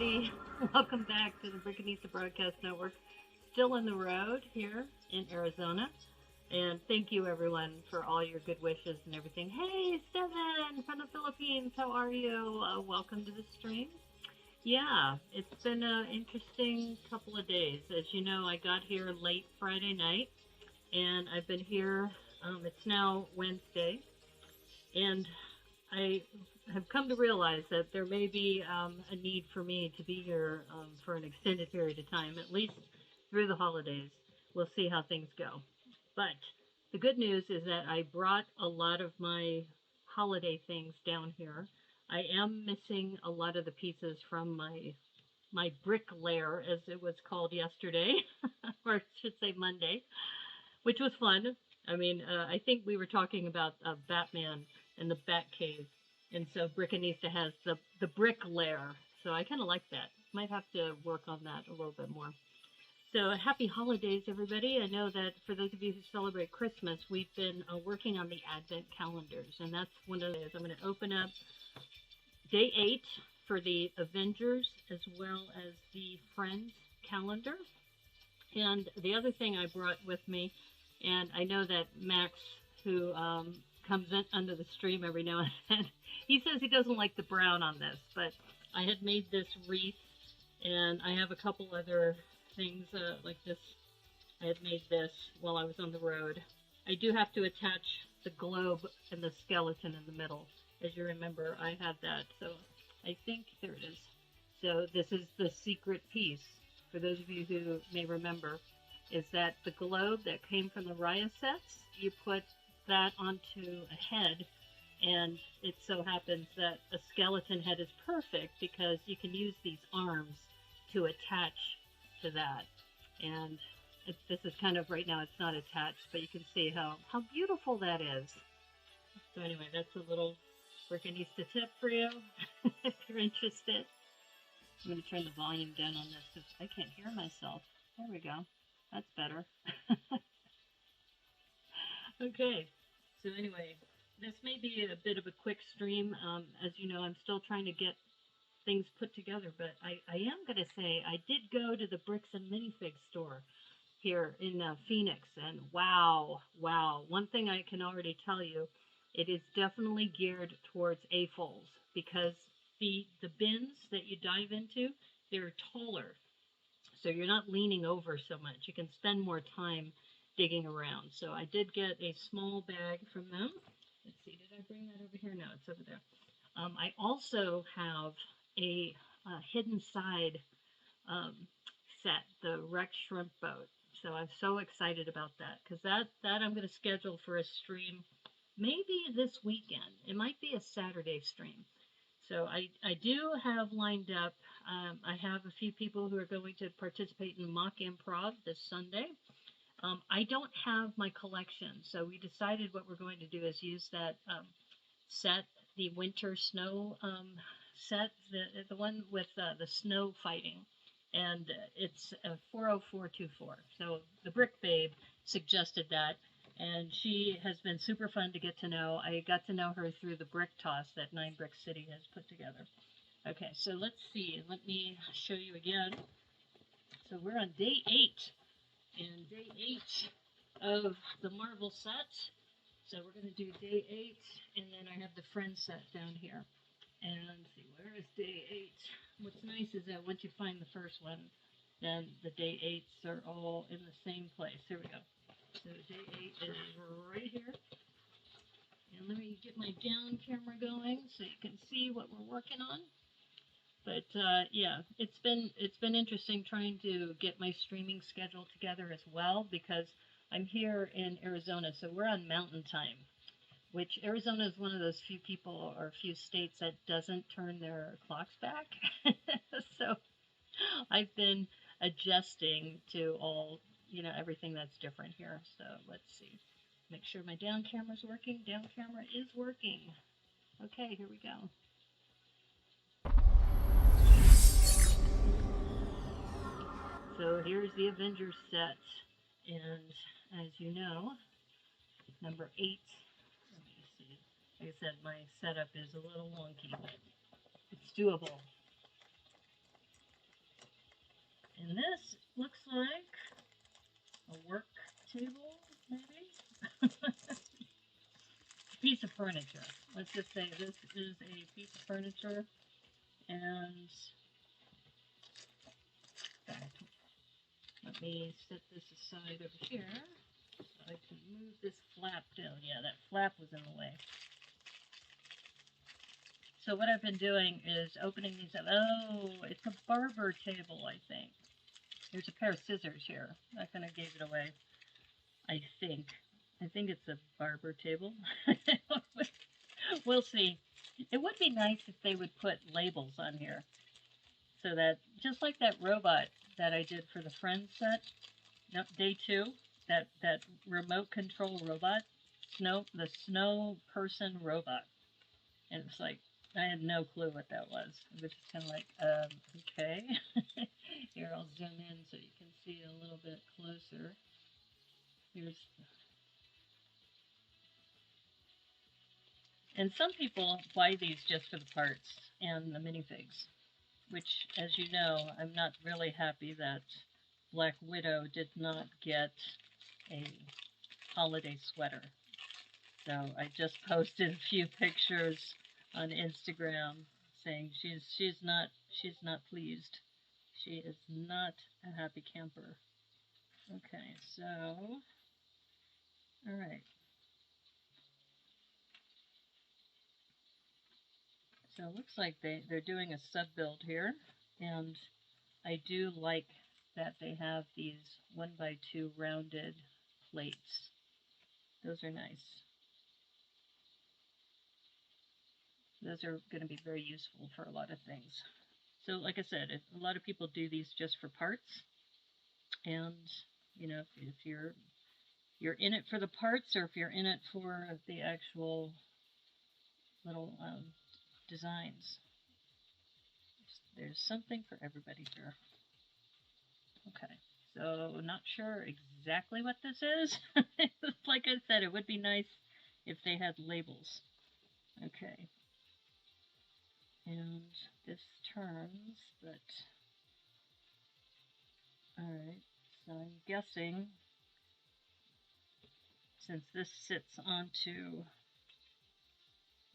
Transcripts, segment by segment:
everybody. Welcome back to the Brickanista Broadcast Network. Still on the road here in Arizona. And thank you, everyone, for all your good wishes and everything. Hey, Steven from the Philippines. How are you? Welcome to the stream. Yeah, it's been an interesting couple of days. As you know, I got here late Friday night, and I've been here. It's now Wednesday, and I have come to realize that there may be a need for me to be here for an extended period of time, at least through the holidays. We'll see how things go. But the good news is that I brought a lot of my holiday things down here. I am missing a lot of the pieces from my brick lair, as it was called yesterday, or I should say Monday, which was fun. I mean, I think we were talking about Batman and the Batcave, and so Brickanista has the brick lair. So I kind of like that. Might have to work on that a little bit more. So happy holidays, everybody. I know that for those of you who celebrate Christmas, we've been working on the Advent calendars, and that's one of those. I'm going to open up day 8 for the Avengers as well as the Friends calendar. And the other thing I brought with me, and I know that Max, who comes in under the stream every now and then, he says he doesn't like the brown on this, but I had made this wreath, and I have a couple other things like this. I had made this while I was on the road. I do have to attach the globe and the skeleton in the middle. As you remember, I had that, so I think there it is. So this is the secret piece, for those of you who may remember, is that the globe that came from the Raya sets, you put that onto a head, and it so happens that a skeleton head is perfect because you can use these arms to attach to that. And this is kind of, right now it's not attached, but you can see how beautiful that is. So anyway, that's a little Brickanista tip for you if you're interested. I'm going to turn the volume down on this because I can't hear myself. There we go. That's better. Okay, so anyway, this may be a bit of a quick stream. As you know, I'm still trying to get things put together, but I am going to say I did go to the Bricks and Minifig store here in Phoenix, and wow, one thing I can already tell you, it is definitely geared towards AFOLs, because the bins that you dive into, they're taller, so you're not leaning over so much. You can spend more time digging around. So I did get a small bag from them. Let's see, did I bring that over here? No, it's over there. I also have a hidden side set, the wrecked shrimp boat. So I'm so excited about that, because that I'm going to schedule for a stream maybe this weekend. It might be a Saturday stream. So I do have lined up, I have a few people who are going to participate in mock improv this Sunday. I don't have my collection, so we decided what we're going to do is use that set, the winter snow set, the one with the snow fighting, and it's 40424. So the Brick Babe suggested that, and she has been super fun to get to know. I got to know her through the brick toss that 9 Brick City has put together. Okay, so let's see. Let me show you again. So we're on day 8. And day 8 of the Marvel set. So we're going to do day 8, and then I have the Friends set down here. And let's see, where is day 8? What's nice is that once you find the first one, then the day 8s are all in the same place. Here we go. So day 8 is right here. And let me get my down camera going so you can see what we're working on. But yeah, it's been interesting trying to get my streaming schedule together as well, because I'm here in Arizona, so we're on mountain time, which Arizona is one of those few people or few states that doesn't turn their clocks back. So I've been adjusting to all, everything that's different here. So let's see. Make sure my down camera's working. Down camera is working. Okay, here we go. So here's the Avengers set, and as you know, number 8, let me see, like I said, my setup is a little wonky, but it's doable. And this looks like a work table, maybe? Piece of furniture. Let's just say this is a piece of furniture, and let me set this aside over here so I can move this flap down. Yeah, that flap was in the way. So what I've been doing is opening these up. Oh, it's a barber table, I think. There's a pair of scissors here. I kind of gave it away, I think. I think it's a barber table. We'll see. It would be nice if they would put labels on here. So that, just like that robot that I did for the Friends set, no, day 2, that remote control robot, the snow person robot. And it's like, I had no clue what that was. It was just kind of like, okay. Here, I'll zoom in so you can see a little bit closer. Here's, and some people buy these just for the parts and the minifigs, which, as you know, I'm not really happy that Black Widow did not get a holiday sweater. So I just posted a few pictures on Instagram saying she's not pleased. She is not a happy camper. Okay, so all right. So it looks like they're doing a sub build here, and I do like that they have these 1x2 rounded plates. Those are nice. Those are going to be very useful for a lot of things. So like I said, a lot of people do these just for parts, and you know, if you're in it for the parts, or if you're in it for the actual little designs, there's something for everybody here. Okay, so not sure exactly what this is. Like I said, it would be nice if they had labels. Okay, and this turns, but alright, so I'm guessing since this sits onto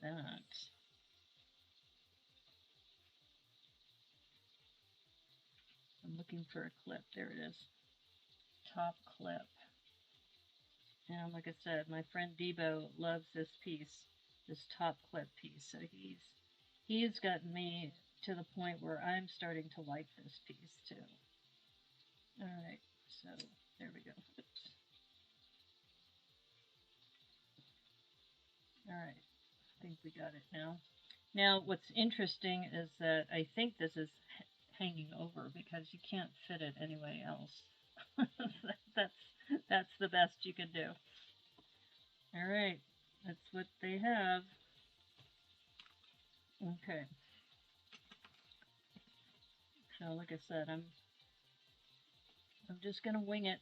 that, I'm looking for a clip. There it is. Top clip. And like I said, my friend Debo loves this piece, this top clip piece. So he's gotten me to the point where I'm starting to like this piece too. Alright, so there we go. Oops. Alright, I think we got it now. Now, what's interesting is that I think this is hanging over because you can't fit it anywhere else. That's the best you can do. Alright, that's what they have. Okay. So like I said, I'm just gonna wing it.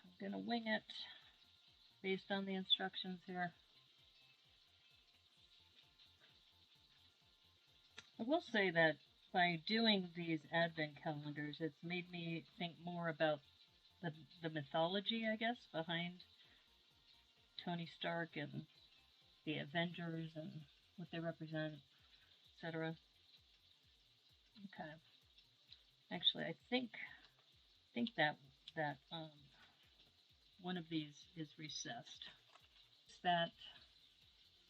I'm gonna wing it based on the instructions here. I will say that by doing these advent calendars, it's made me think more about the mythology, I guess, behind Tony Stark and the Avengers and what they represent, etc. Okay. Actually, I think that one of these is recessed. It's that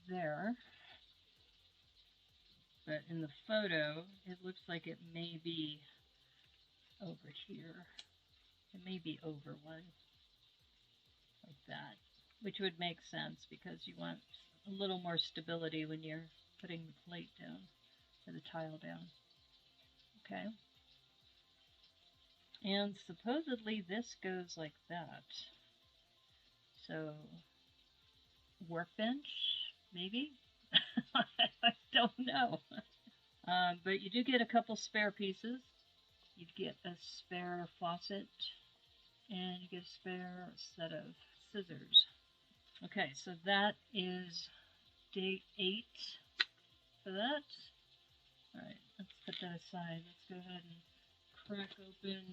there, but in the photo, it looks like it may be over here. It may be over one, like that, which would make sense because you want a little more stability when you're putting the plate down or the tile down. Okay. And supposedly this goes like that. So, workbench, maybe? I don't know. But you do get a couple spare pieces. You get a spare faucet, and you get a spare set of scissors. Okay, so that is day 8 for that. Alright, let's put that aside. Let's go ahead and crack open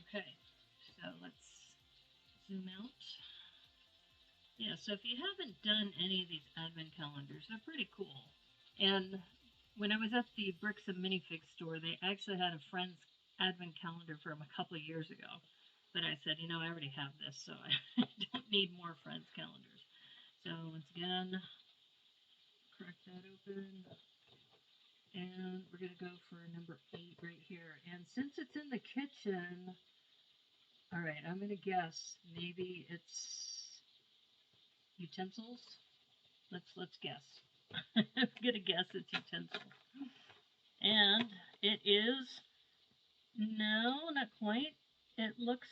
Okay, so let's zoom out. Yeah, so if you haven't done any of these advent calendars, they're pretty cool. And when I was at the Bricks and Minifig store, they actually had a friend's advent calendar from a couple of years ago. But I said, you know, I already have this, so I don't need more friends' calendars. So once again, crack that open. And we're going to go for number 8 right here. And since it's in the kitchen, all right, I'm going to guess maybe it's utensils. Let's guess. I'm going to guess it's utensils. And it is, no, not quite. It looks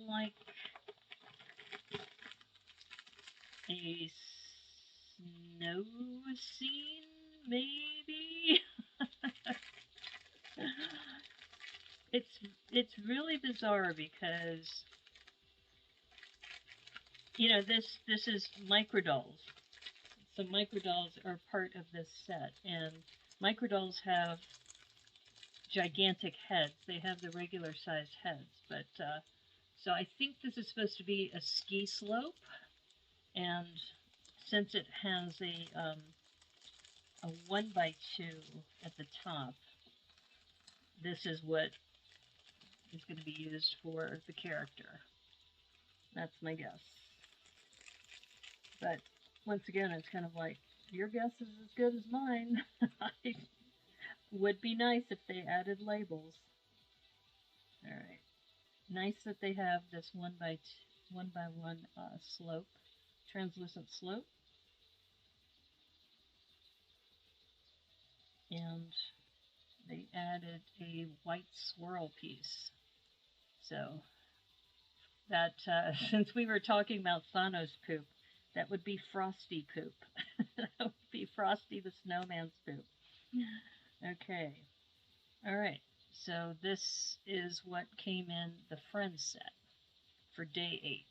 like a snow scene, maybe? It's really bizarre because, you know, this is microdolls. So microdolls are part of this set, and microdolls have gigantic heads. They have the regular sized heads, but so I think this is supposed to be a ski slope, and since it has a 1x2 at the top, this is what is going to be used for the character. That's my guess. But once again, it's kind of like, your guess is as good as mine. It would be nice if they added labels. Alright. Nice that they have this 1x1 slope, translucent slope. And they added a white swirl piece. So that, since we were talking about Thanos poop, that would be Frosty poop. That would be Frosty the Snowman's poop. Okay. Alright. So this is what came in the Friends set for day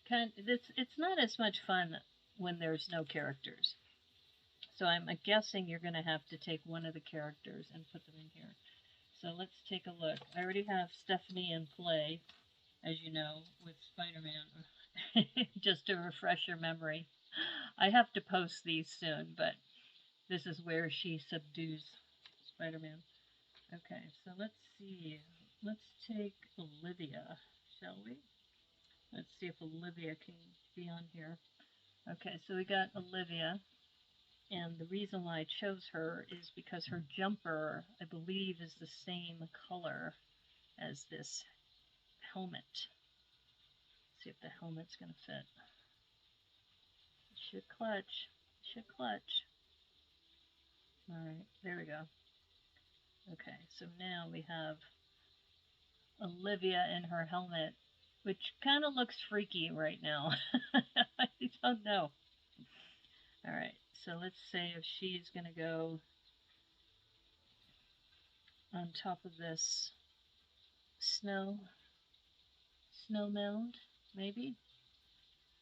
8. It's not as much fun when there's no characters. So I'm guessing you're going to have to take one of the characters and put them in here. So let's take a look. I already have Stephanie in play, as you know, with Spider-Man. Just to refresh your memory. I have to post these soon, but this is where she subdues Spider-Man. Okay, so let's see. Let's take Olivia, shall we? Let's see if Olivia can be on here. Okay, so we got Olivia. And the reason why I chose her is because her jumper, I believe, is the same color as this helmet. Let's see if the helmet's going to fit. It should clutch. It should clutch. Alright, there we go. Okay, so now we have Olivia in her helmet, which kind of looks freaky right now. I don't know. Alright, so let's say if she's going to go on top of this snow mound, maybe?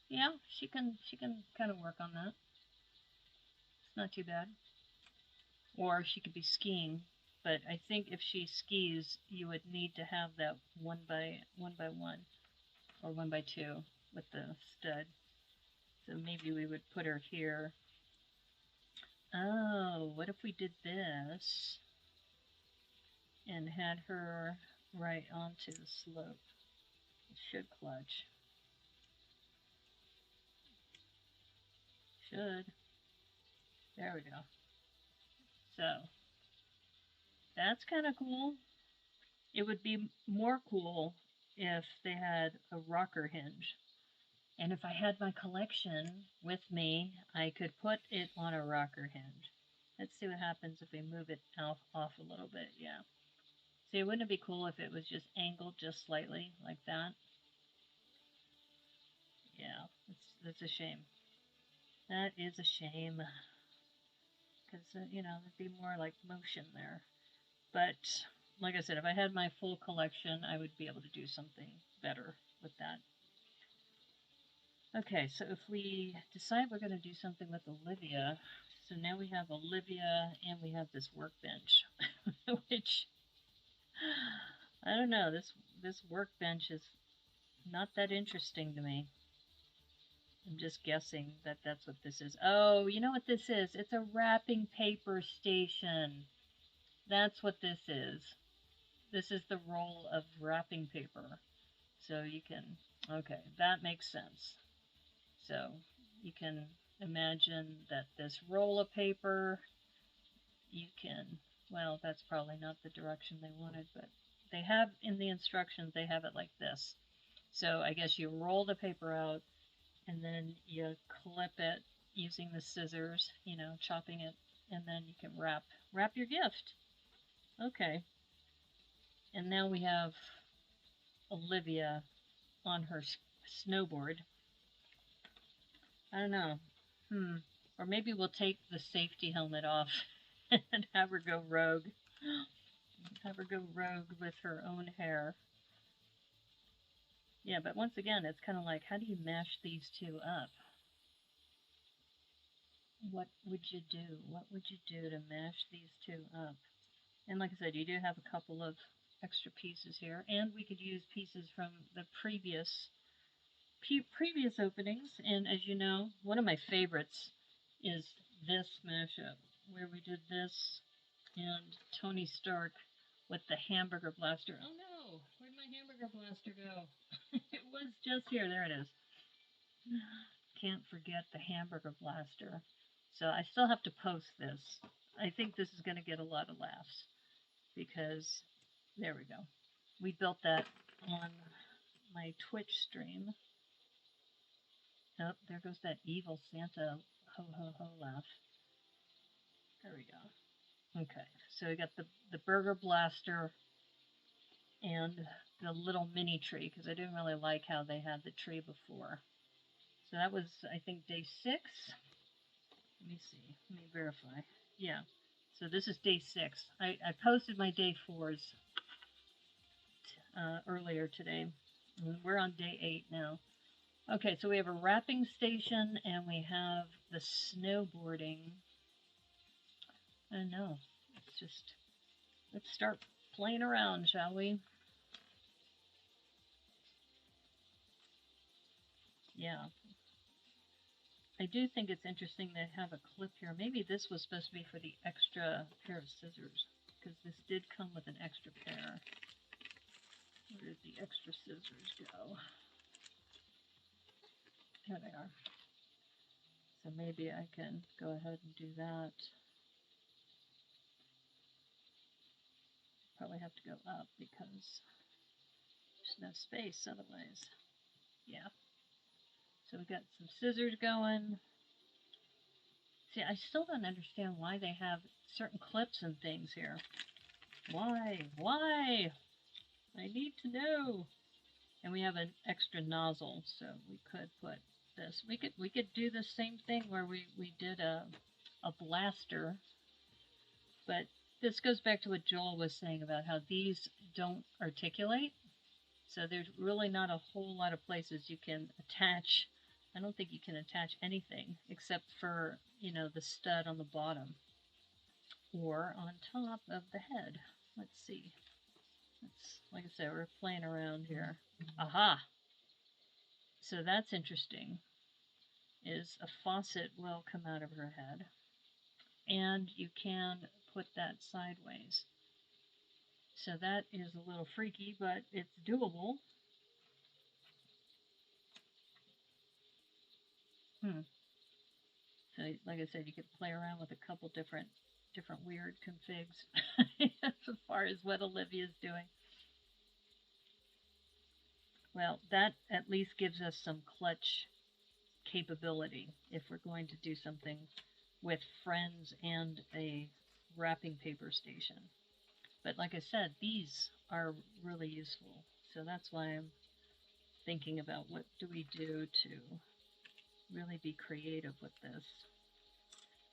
Yeah, she can kind of work on that. It's not too bad. Or she could be skiing, but I think if she skis, you would need to have that 1x1 or 1x2 with the stud. So maybe we would put her here. Oh, what if we did this and had her right onto the slope? It should clutch. Should. There we go. So, that's kind of cool. It would be more cool if they had a rocker hinge. And if I had my collection with me, I could put it on a rocker hinge. Let's see what happens if we move it off a little bit. Yeah. See, wouldn't it be cool if it was just angled just slightly like that? Yeah, that's a shame. That is a shame. Because, you know, there'd be more like motion there. But, like I said, if I had my full collection, I would be able to do something better with that. Okay, so if we decide we're going to do something with Olivia, so now we have Olivia and we have this workbench, which, I don't know, this workbench is not that interesting to me. I'm just guessing that that's what this is. Oh, you know what this is? It's a wrapping paper station. That's what this is. This is the roll of wrapping paper. So you can, okay, that makes sense. So you can imagine that this roll of paper, you can, well, that's probably not the direction they wanted, but they have in the instructions, they have it like this. So I guess you roll the paper out and then you clip it using the scissors, you know, chopping it, and then you can wrap your gift. Okay. And now we have Olivia on her snowboard. I don't know. Or maybe we'll take the safety helmet off and have her go rogue. Have her go rogue with her own hair. Yeah, but once again, it's kind of like, how do you mash these two up? What would you do? What would you do to mash these two up? And like I said, you do have a couple of extra pieces here, and we could use pieces from the previous openings. And as you know, one of my favorites is this mashup, where we did this and Tony Stark with the Hamburger Blaster. Oh no, where'd my Hamburger Blaster go? It was just here. There it is. Can't forget the Hamburger Blaster. So I still have to post this. I think this is going to get a lot of laughs because there we go. We built that on my Twitch stream. Oh, there goes that evil Santa ho ho ho laugh. There we go. Okay, so we got the Burger Blaster and the little mini tree, because I didn't really like how they had the tree before. So that was, I think, day 6. Let me see. Let me verify. Yeah. So this is day 6. I posted my day 4s earlier today. We're on day 8 now. Okay, so we have a wrapping station and we have the snowboarding. I don't know. Let's start playing around, shall we? Yeah. I do think it's interesting to have a clip here. Maybe this was supposed to be for the extra pair of scissors, because this did come with an extra pair. Where did the extra scissors go? Here they are. So maybe I can go ahead and do that. Probably have to go up because there's no space otherwise. Yeah. So we got some scissors going. See, I still don't understand why they have certain clips and things here. Why? Why? I need to know. And we have an extra nozzle, so we could put this. We could do the same thing where we did a blaster, but this goes back to what Joel was saying about how these don't articulate. So there's really not a whole lot of places you can attach. I don't think you can attach anything except for, you know, the stud on the bottom or on top of the head. Let's see. Like I said, we're playing around here. Aha! So that's interesting, is a faucet will come out of her head, and you can put that sideways. So that is a little freaky, but it's doable. So, like I said, you could play around with a couple different weird configs as far as what Olivia's doing. Well, that at least gives us some clutch capability if we're going to do something with friends and a wrapping paper station. But like I said, these are really useful. So that's why I'm thinking about what do we do to really be creative with this.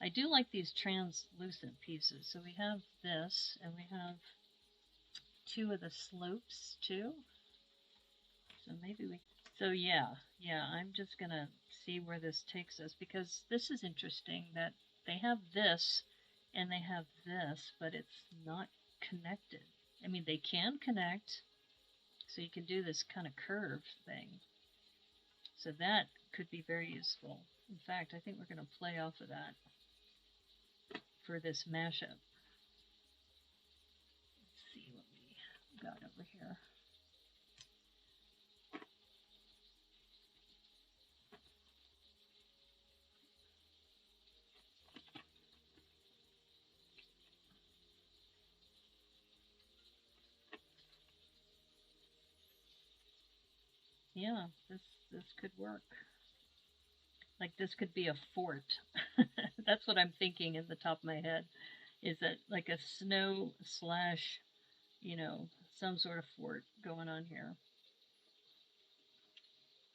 I do like these translucent pieces. So we have this, and we have 2 of the slopes too. So maybe we... So yeah, I'm just going to see where this takes us, because this is interesting that they have this and they have this, but it's not connected. I mean, they can connect. So you can do this kind of curve thing. So that could be very useful. In fact, I think we're going to play off of that for this mashup. Let's see what we got over here. Yeah, this could work. Like this could be a fort. That's what I'm thinking in the top of my head. Is that like a snow slash, you know, some sort of fort going on here.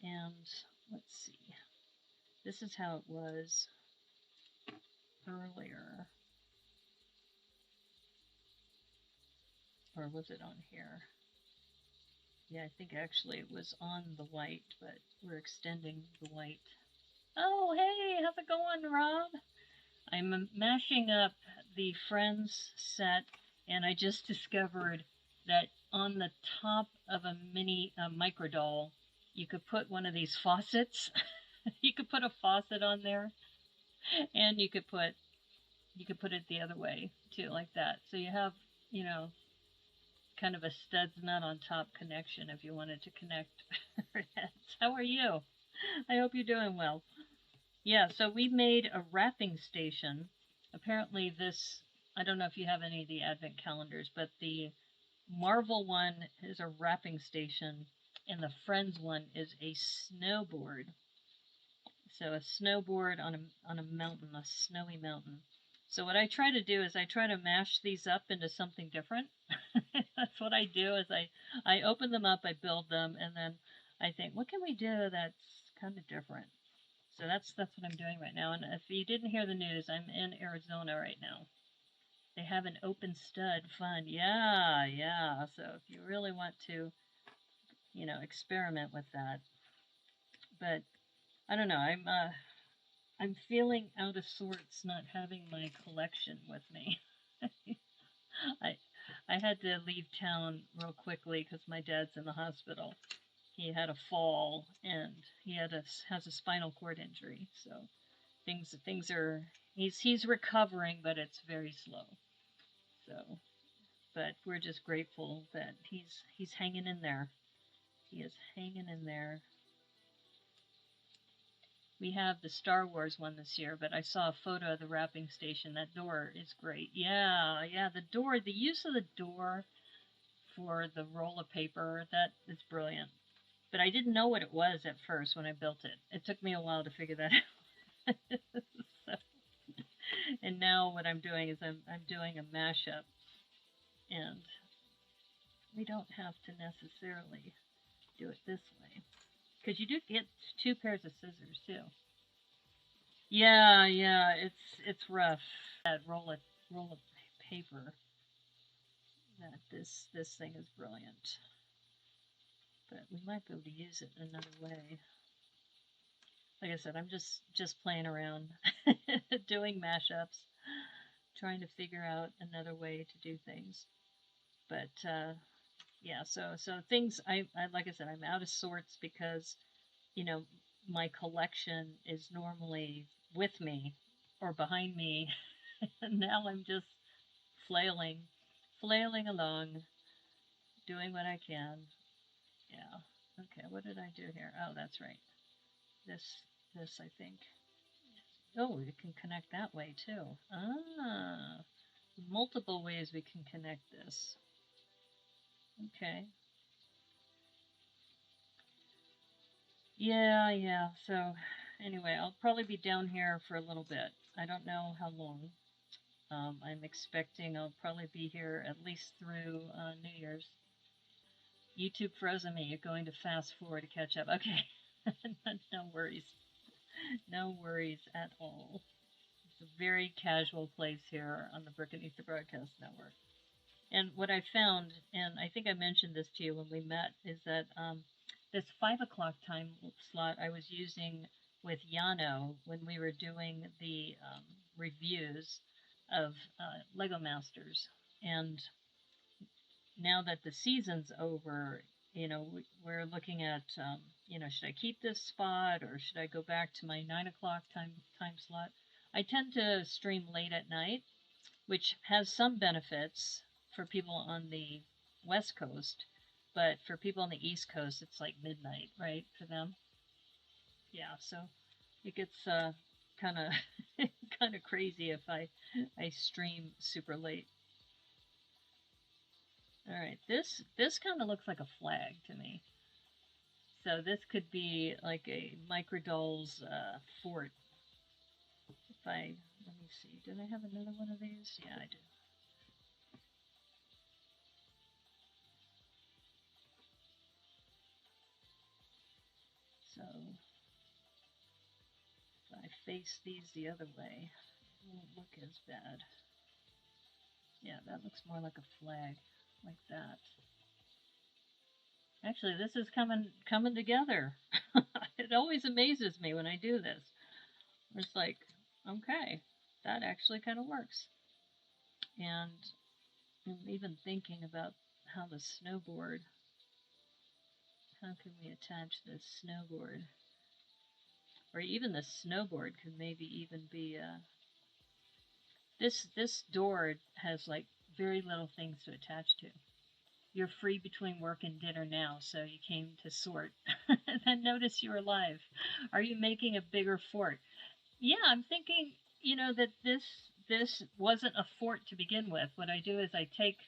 And let's see. This is how it was earlier. Or was it on here? Yeah, I think actually it was on the white, but we're extending the white. Oh, hey, how's it going, Rob? I'm mashing up the Friends set, and I just discovered that on the top of a mini micro doll, you could put one of these faucets. You could put a faucet on there, and you could put it the other way too, like that. So you have, you know, kind of a studs nut on top connection if you wanted to connect her heads. How are you? I hope you're doing well. Yeah, so we made a wrapping station. Apparently this, I don't know if you have any of the advent calendars, but the Marvel one is a wrapping station, and the Friends one is a snowboard. So a snowboard on a mountain, a snowy mountain. So what I try to do is I try to mash these up into something different. That's what I do is I open them up, I build them, and then I think, what can we do that's kind of different? So that's what I'm doing right now. And if you didn't hear the news, I'm in Arizona right now. They have an open stud fund. Yeah, yeah. So if you really want to, you know, experiment with that. But I don't know. I'm feeling out of sorts not having my collection with me. I had to leave town real quickly because my dad's in the hospital. He had a fall and he has a spinal cord injury. So things are he's recovering, but it's very slow. So, but we're just grateful that he's hanging in there. He is hanging in there. We have the Star Wars one this year, but I saw a photo of the wrapping station. That door is great. Yeah, yeah, the door, the use of the door for the roll of paper, that is brilliant. But I didn't know what it was at first when I built it. It took me a while to figure that out. So, and now what I'm doing is I'm doing a mashup, and we don't have to necessarily do it this way. Because you do get 2 pairs of scissors too. Yeah, yeah, it's rough. That roll of paper. That this thing is brilliant. But we might be able to use it another way. Like I said, I'm just playing around, doing mashups, trying to figure out another way to do things. But yeah, so things I like I said, I'm out of sorts because, you know, my collection is normally with me or behind me, and now I'm just flailing along, doing what I can. Yeah. Okay, what did I do here? Oh, that's right. This I think. Oh, we can connect that way too. Ah, multiple ways we can connect this. Okay. Yeah, yeah. So anyway, I'll probably be down here for a little bit. I don't know how long. I'm expecting I'll probably be here at least through New Year's. YouTube frozen me. You're going to fast forward to catch up. Okay. No worries. No worries at all. It's a very casual place here on the Brickanista Broadcast Network. And what I found, and I think I mentioned this to you when we met, is that this 5 o'clock time slot I was using with Yano when we were doing the reviews of Lego Masters. And now that the season's over, you know, we're looking at, you know, should I keep this spot or should I go back to my 9 o'clock time slot? I tend to stream late at night, which has some benefits for people on the West Coast, but for people on the East Coast, it's like midnight, right, for them. Yeah, so it gets kind of kind of crazy if I stream super late. All right, this kind of looks like a flag to me. So this could be like a Microdolls fort. If I let me see, did I have another one of these? Yeah, I do. So if I face these the other way, it won't look as bad. Yeah, that looks more like a flag, like that. Actually, this is coming together. It always amazes me when I do this. It's like, okay, that actually kind of works. And I'm even thinking about how the snowboard, how can we attach this snowboard? Or even the snowboard could maybe even be this door has like very little things to attach to. You're free between work and dinner now, so you came to sort. And then notice you're alive. Are you making a bigger fort? Yeah, I'm thinking, you know, that this wasn't a fort to begin with. What I do is I take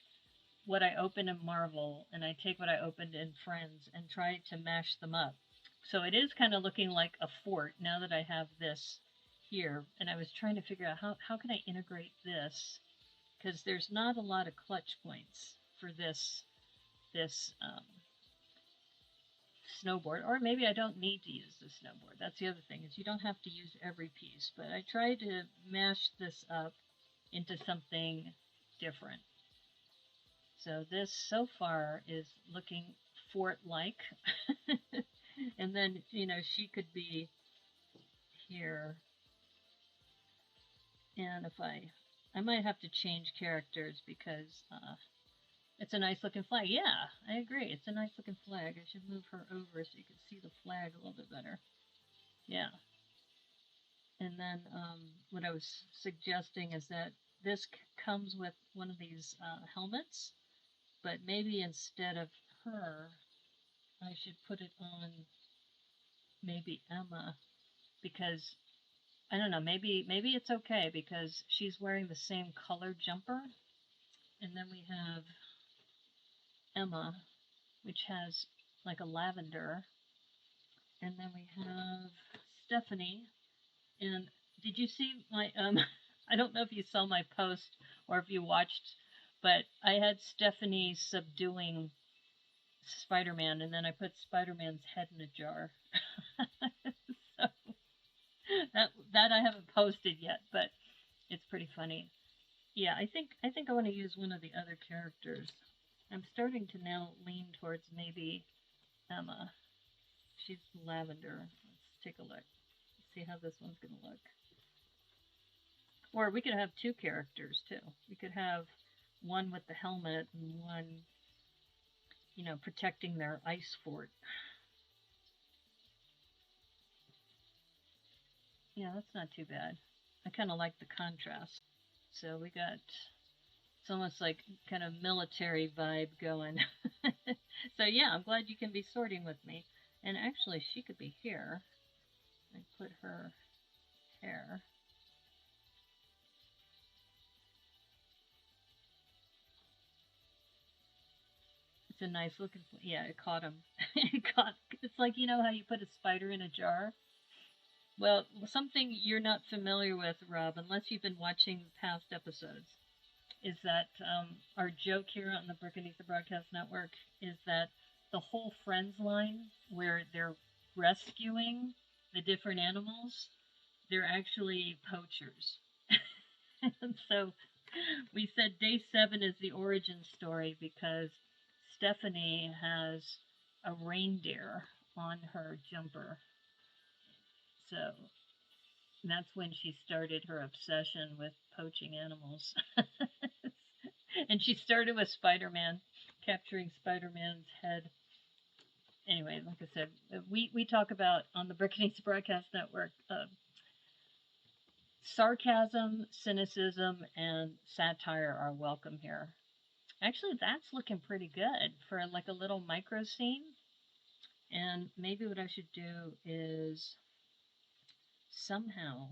what I opened in Marvel and I take what I opened in Friends and try to mash them up. So it is kind of looking like a fort now that I have this here. And I was trying to figure out how can I integrate this, because there's not a lot of clutch points for this snowboard, or maybe I don't need to use the snowboard. That's the other thing, is you don't have to use every piece, but I try to mash this up into something different. So this so far is looking fort-like. And then, you know, she could be here. And if I might have to change characters because it's a nice looking flag. Yeah, I agree. It's a nice looking flag. I should move her over so you can see the flag a little bit better. Yeah. And then what I was suggesting is that this comes with one of these helmets, but maybe instead of her, I should put it on maybe Emma, because I don't know, maybe it's okay because she's wearing the same color jumper. And then we have Emma, which has like a lavender. And then we have Stephanie. And did you see my I don't know if you saw my post or if you watched, but I had Stephanie subduing Spider-Man, and then I put Spider-Man's head in a jar. So that I haven't posted yet, but it's pretty funny. Yeah, I think I want to use one of the other characters. I'm starting to now lean towards maybe Emma. She's lavender. Let's take a look. Let's see how this one's going to look. Or we could have two characters too. We could have one with the helmet and one, you know, protecting their ice fort. Yeah, that's not too bad. I kind of like the contrast. So we got, it's almost like kind of military vibe going. So yeah, I'm glad you can be sorting with me. And actually, she could be here. I put her hair. It's a nice looking, yeah, it caught him. It's like, you know how you put a spider in a jar? Well, something you're not familiar with, Rob, unless you've been watching past episodes, is that our joke here on the Brickanista Broadcast Network is that the whole Friends line, where they're rescuing the different animals, they're actually poachers. And so we said day 7 is the origin story because Stephanie has a reindeer on her jumper. So that's when she started her obsession with poaching animals. And she started with Spider-Man, capturing Spider-Man's head. anyway, like I said, we talk about on the Brickanista Broadcast Network, sarcasm, cynicism, and satire are welcome here. Actually, that's looking pretty good for like a little micro scene. And maybe what I should do is somehow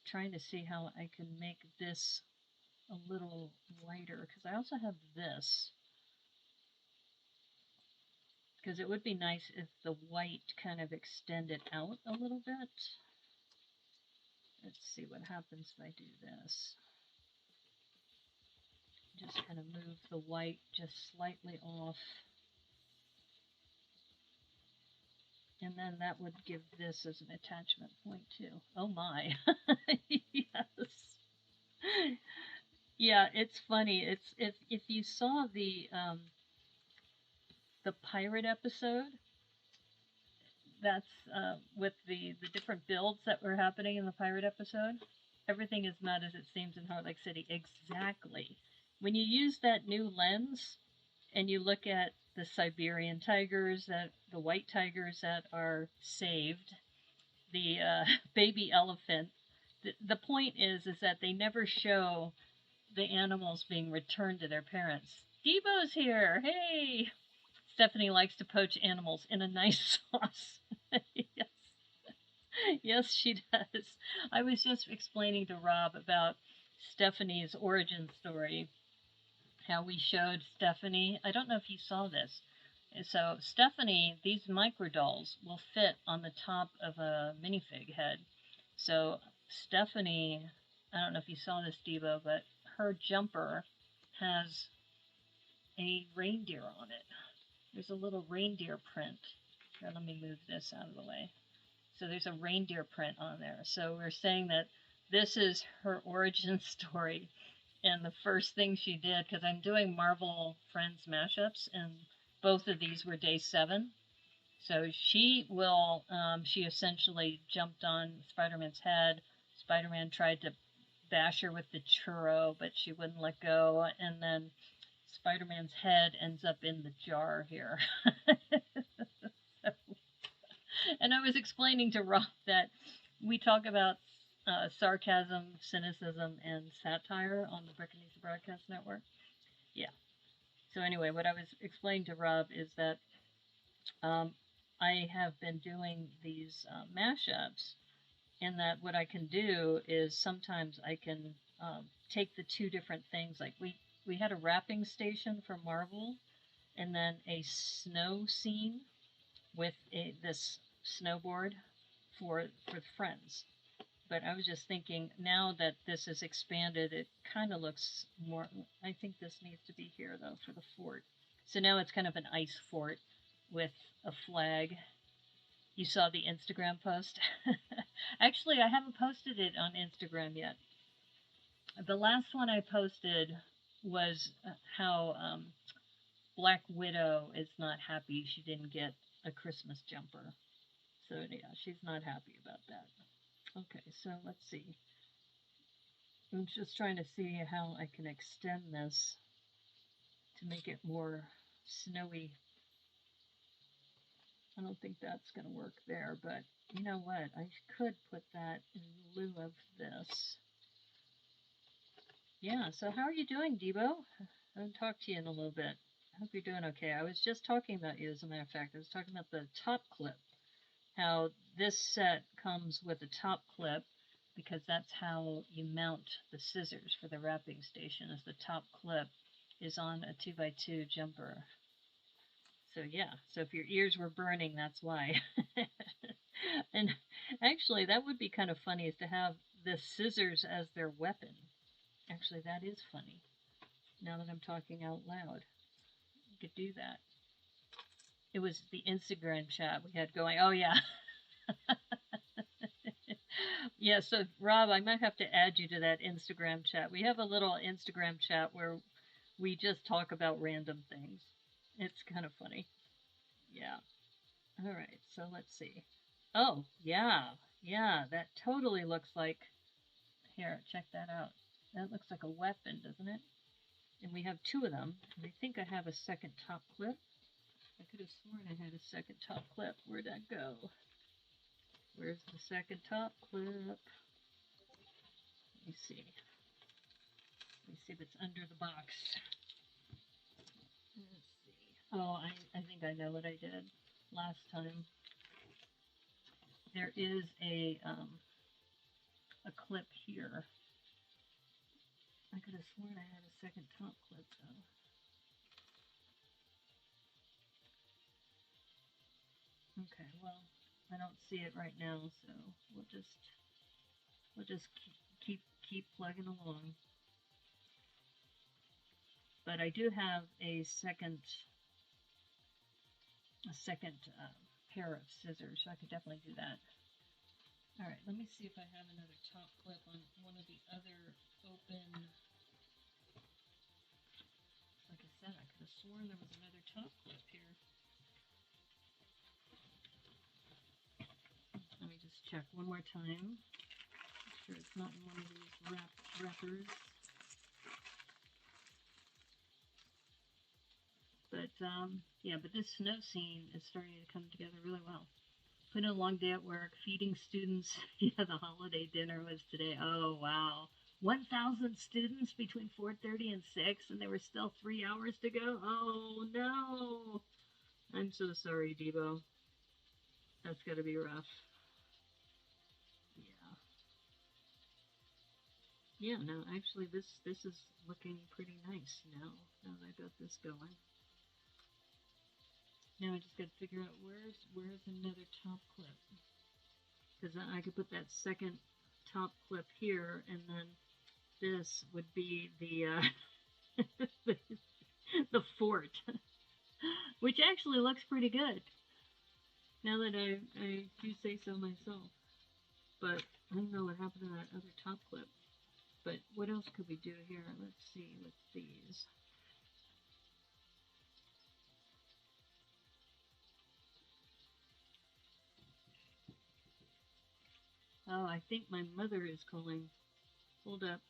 trying to see how I can make this a little lighter, because I also have this. Because it would be nice if the white kind of extended out a little bit. Let's see what happens if I do this. Just kind of move the white just slightly off. And then that would give this as an attachment point too. Oh my. Yes. Yeah, it's funny. It's if you saw the pirate episode, that's with the different builds that were happening in the pirate episode. Everything is not as it seems in Heart Lake City. Exactly. When you use that new lens and you look at the Siberian tigers, the white tigers that are saved, the baby elephant, the point is that they never show the animals being returned to their parents. Debo's here! Hey! Stephanie likes to poach animals in a nice sauce. Yes. Yes, she does. I was just explaining to Rob about Stephanie's origin story. How we showed Stephanie. I don't know if you saw this. So Stephanie, these micro dolls will fit on the top of a minifig head. So Stephanie, I don't know if you saw this, Debo, but her jumper has a reindeer on it. There's a little reindeer print. Here, let me move this out of the way. So there's a reindeer print on there. So we're saying that this is her origin story. And the first thing she did, because I'm doing Marvel Friends mashups, and both of these were day 7. So she will, she essentially jumped on Spider-Man's head. Spider-Man tried to bash her with the churro, but she wouldn't let go. And then Spider-Man's head ends up in the jar here. So, and I was explaining to Rob that we talk about sarcasm, cynicism, and satire on the Brickanista Broadcast Network. Yeah. So anyway, what I was explaining to Rob is that I have been doing these mashups, and that what I can do is sometimes I can take the two different things. Like we had a wrapping station for Marvel, and then a snow scene with this snowboard for Friends. But I was just thinking, now that this is expanded, it kind of looks more, I think this needs to be here, though, for the fort. So now it's kind of an ice fort with a flag. You saw the Instagram post? Actually, I haven't posted it on Instagram yet. The last one I posted was how Black Widow is not happy she didn't get a Christmas jumper. So, yeah, she's not happy about that. Okay, so let's see. I'm just trying to see how I can extend this to make it more snowy. I don't think that's going to work there, but you know what? I could put that in lieu of this. Yeah, so how are you doing, Debo? I haven't talked to you in a little bit. I hope you're doing okay. I was just talking about you, as a matter of fact. I was talking about the top clip. How this set comes with a top clip, because that's how you mount the scissors for the wrapping station, as the top clip is on a 2x2 jumper. So yeah, so if your ears were burning, that's why. And actually, that would be kind of funny, is to have the scissors as their weapon. Actually, that is funny, now that I'm talking out loud. You could do that. It was the Instagram chat we had going. Oh yeah. Yeah, so Rob, I might have to add you to that Instagram chat. We have a little Instagram chat where we just talk about random things. It's kind of funny. Yeah. All right, so let's see. Oh, yeah. Yeah, that totally looks like... Here, check that out. That looks like a weapon, doesn't it? And we have 2 of them. And I think I have a second top clip. I could have sworn I had a second top clip. Where'd that go? Where's the second top clip? Let me see. Let me see if it's under the box. Let's see. Oh, I think I know what I did last time. There is a clip here. I could have sworn I had a second top clip though. Okay, well, I don't see it right now, so we'll just keep plugging along. But I do have a second pair of scissors, so I could definitely do that. All right, let me see if I have another top clip on one of the other open. Like I said, I could have sworn there was another top clip here. Let me just check one more time. Make sure it's not in one of these wrappers. But yeah, but this snow scene is starting to come together really well. Put in a long day at work, feeding students. Yeah, the holiday dinner was today. Oh, wow. 1,000 students between 4:30 and 6, and there were still 3 hours to go. Oh, no. I'm so sorry, Debo. That's got to be rough. Yeah. Yeah, no, actually, this is looking pretty nice now that I got this going. Now I just got to figure out where's another top clip, because I could put that second top clip here, and then this would be the the fort, which actually looks pretty good. Now that I do say so myself, but I don't know what happened to that other top clip. But what else could we do here? Let's see with these. Oh, I think my mother is calling. Hold up.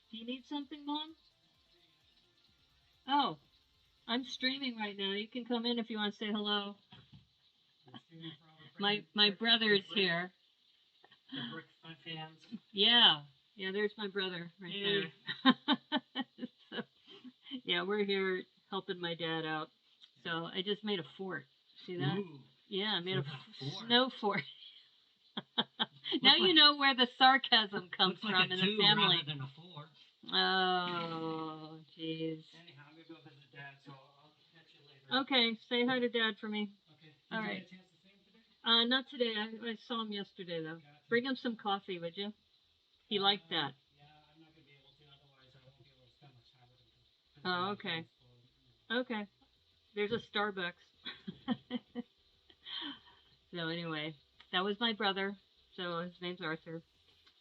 Do you need something, Mom? Oh, I'm streaming right now. You can come in if you want to say hello. My brother's here. The Brick fans. Yeah, there's my brother right there. So, yeah, we're here helping my dad out. So I just made a fort. See that? Ooh, yeah, I made a snow fort. Now you know where the sarcasm comes from in the family. Rather than a 4. Oh, jeez. Anyhow, I'm gonna go visit Dad, so I'll catch you later. Okay, say hi to Dad for me. Okay. All right. Did you get a chance to see him today? Not today. I saw him yesterday though. Gotcha. Bring him some coffee, would you? He liked that. Yeah, I'm not gonna be able to. Otherwise, I won't be able to spend much time with him. Oh, okay. Okay. There's a Starbucks. So anyway, that was my brother. So his name's Arthur.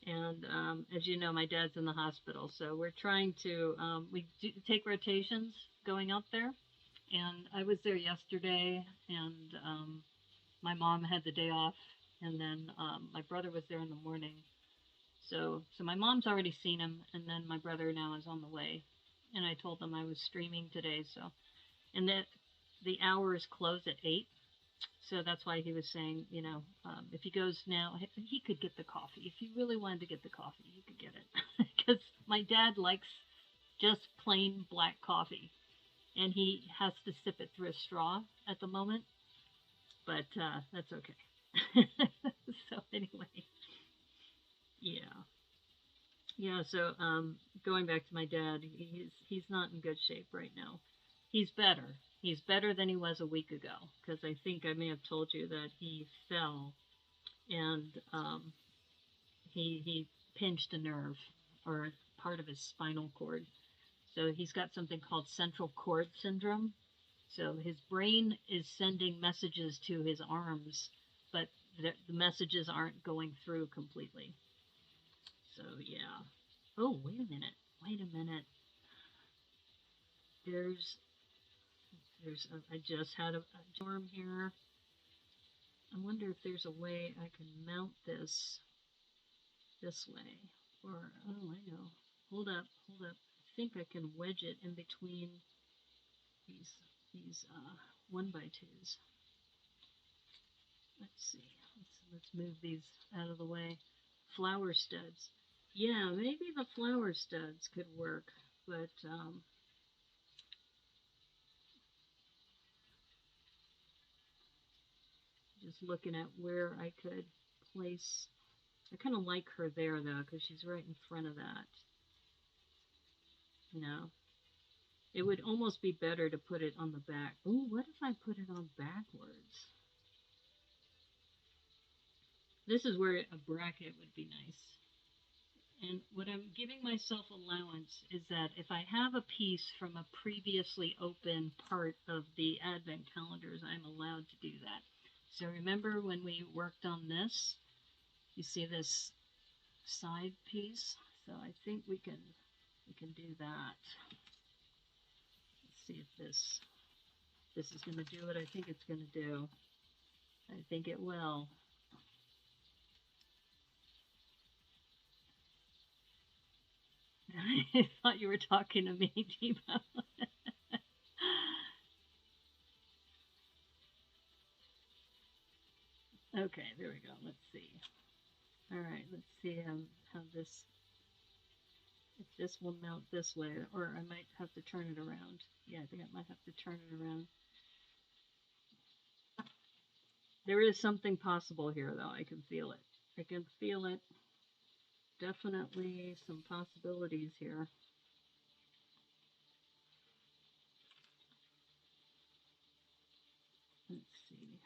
And as you know, my dad's in the hospital. So we're trying to, we do take rotations going out there. And I was there yesterday, and my mom had the day off. And then my brother was there in the morning. So my mom's already seen him, and then my brother now is on the way. And I told them I was streaming today, so. And that the hours close at 8. So that's why he was saying, you know, if he goes now, he could get the coffee. If he really wanted to get the coffee, he could get it. Because my dad likes just plain black coffee. And he has to sip it through a straw at the moment. But that's okay. So anyway. Yeah. Yeah, so going back to my dad, he's not in good shape right now. He's better. He's better than he was a week ago, because I think I may have told you that he fell and he pinched a nerve or part of his spinal cord. So he's got something called central cord syndrome. So his brain is sending messages to his arms, but the messages aren't going through completely. So yeah. Oh, wait a minute. I just had a storm here. I wonder if there's a way I can mount this way. Or, oh, I know. Hold up. think I can wedge it in between these 1x2s. Let's see. Let's move these out of the way. Flower studs. Yeah, maybe the flower studs could work, but just looking at where I could place. I kind of like her there though, because she's right in front of that. No. It would almost be better to put it on the back. Ooh, what if I put it on backwards? This is where a bracket would be nice. And what I'm giving myself allowance is that if I have a piece from a previously open part of the advent calendars, I'm allowed to do that. So remember when we worked on this, you see this side piece? So I think we can do that. Let's see if this is going to do what I think it's going to do. I think it will. I thought you were talking to me, Debo. Okay, there we go. Let's see. All right, let's see how this, if this will mount this way, or I might have to turn it around. Yeah, I think I might have to turn it around. There is something possible here, though. I can feel it. I can feel it. Definitely some possibilities here. Let's see.